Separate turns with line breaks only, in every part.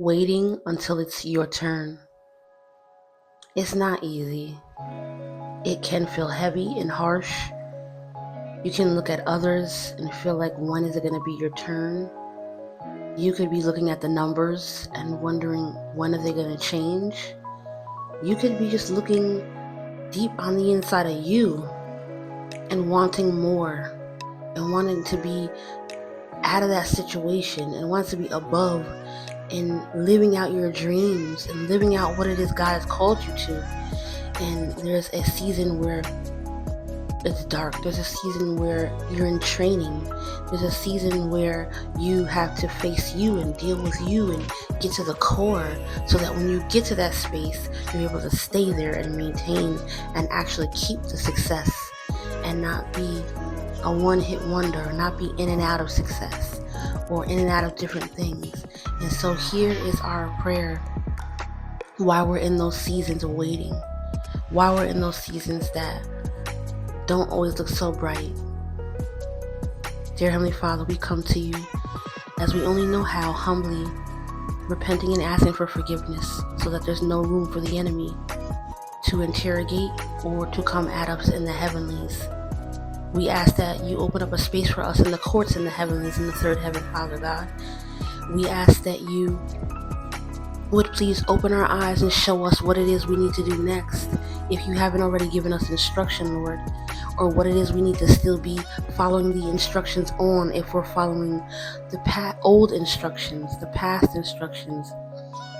Waiting until it's your turn. It's not easy. It can feel heavy and harsh. You can look at others and feel like, when is it going to be your turn? You could be looking at the numbers and wondering, when are they going to change? You could be just looking deep on the inside of you and wanting more and wanting to be out of that situation and wanting to be above and living out your dreams and living out what it is God has called you to. And there's a season where it's dark. There's a season where you're in training. There's a season where you have to face you and deal with you and get to the core, so that when you get to that space, you're able to stay there and maintain and actually keep the success and not be a one-hit wonder, not be in and out of success or in and out of different things. And so here is our prayer while we're in those seasons of waiting, while we're in those seasons that don't always look so bright. Dear Heavenly Father, we come to you as we only know how, humbly repenting and asking for forgiveness, so that there's no room for the enemy to interrogate or to come at us in the heavenlies. We ask that you open up a space for us in the courts in the heavenlies, in the third heaven, Father God. We ask that you would please open our eyes and show us what it is we need to do next, if you haven't already given us instruction, Lord, or what it is we need to still be following the instructions on, if we're following the old instructions, the past instructions.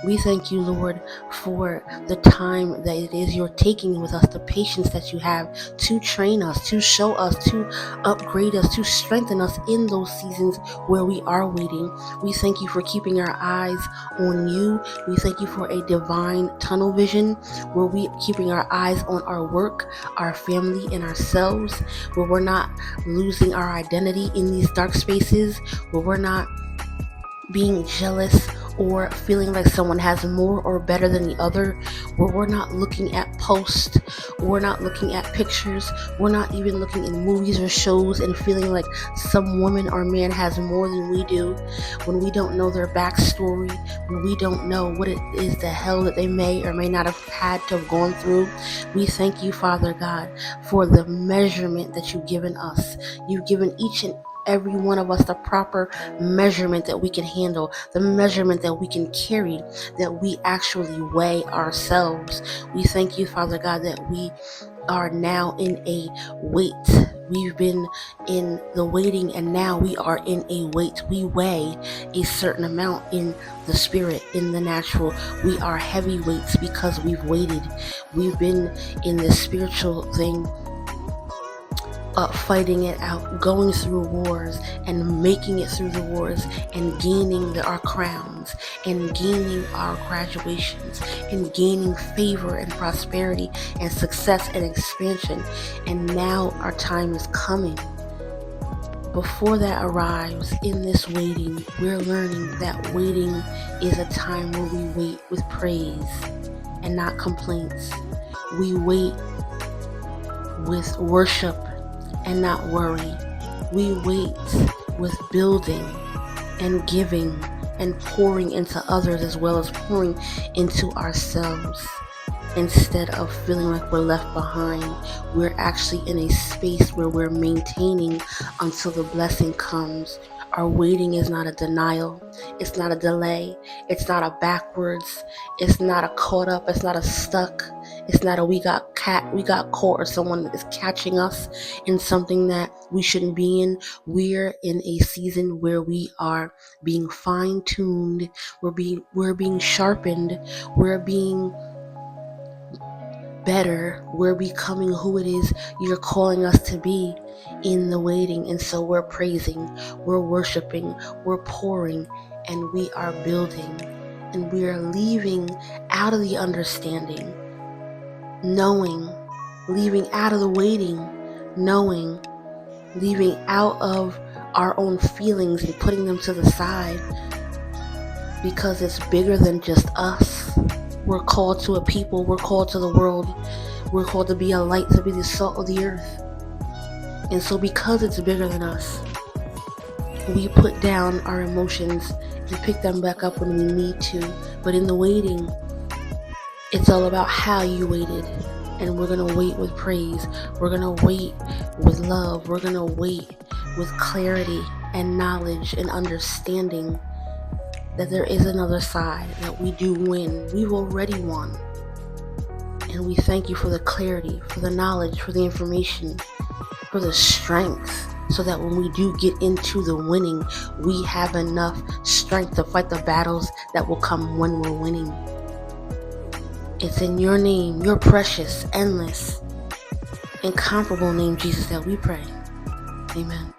We thank you, Lord, for the time that it is you're taking with us, the patience that you have to train us, to show us, to upgrade us, to strengthen us in those seasons where we are waiting. We thank you for keeping our eyes on you. We thank you for a divine tunnel vision, where we keeping our eyes on our work, our family, and ourselves, where we're not losing our identity in these dark spaces, where we're not being jealous or feeling like someone has more or better than the other, where we're not looking at posts, we're not looking at pictures, we're not even looking in movies or shows and feeling like some woman or man has more than we do, when we don't know their backstory, when we don't know what it is, the hell that they may or may not have had to have gone through. We thank you, Father God, for the measurement that you've given us. You've given each and every one of us the proper measurement that we can handle, the measurement that we can carry, that we actually weigh ourselves. We thank you, Father God, that we are now in a wait. We've been in the waiting, and now we are in a wait. We weigh a certain amount in the spirit, in the natural. We are heavyweights because we've waited. We've been in this spiritual thing, fighting it out, going through wars and making it through the wars and gaining our crowns and gaining our graduations and gaining favor and prosperity and success and expansion. And now our time is coming. Before that arrives, in this waiting, we're learning that waiting is a time where we wait with praise and not complaints. We wait with worship and not worry. We wait with building and giving and pouring into others, as well as pouring into ourselves. Instead of feeling like we're left behind, we're actually in a space where we're maintaining until the blessing comes. Our waiting is not a denial. It's not a delay. It's not a backwards. It's not a caught up. It's not a stuck. It's not a we got caught, or someone is catching us in something that we shouldn't be in. We're in a season where we are being fine-tuned. We're being sharpened. We're being better. We're becoming who it is you're calling us to be in the waiting. And so we're praising, we're worshiping, we're pouring, and we are building, and we are leaving out of the understanding, knowing, leaving out of the waiting, knowing, leaving out of our own feelings and putting them to the side, because it's bigger than just us. We're called to a people, we're called to the world, we're called to be a light, to be the salt of the earth. And so because it's bigger than us, we put down our emotions and pick them back up when we need to. But in the waiting, it's all about how you waited. And we're going to wait with praise. We're going to wait with love. We're going to wait with clarity and knowledge and understanding that there is another side, that we do win. We've already won. And we thank you for the clarity, for the knowledge, for the information, for the strength, so that when we do get into the winning, we have enough strength to fight the battles that will come when we're winning. It's in your name, your precious, endless, incomparable name, Jesus, that we pray. Amen.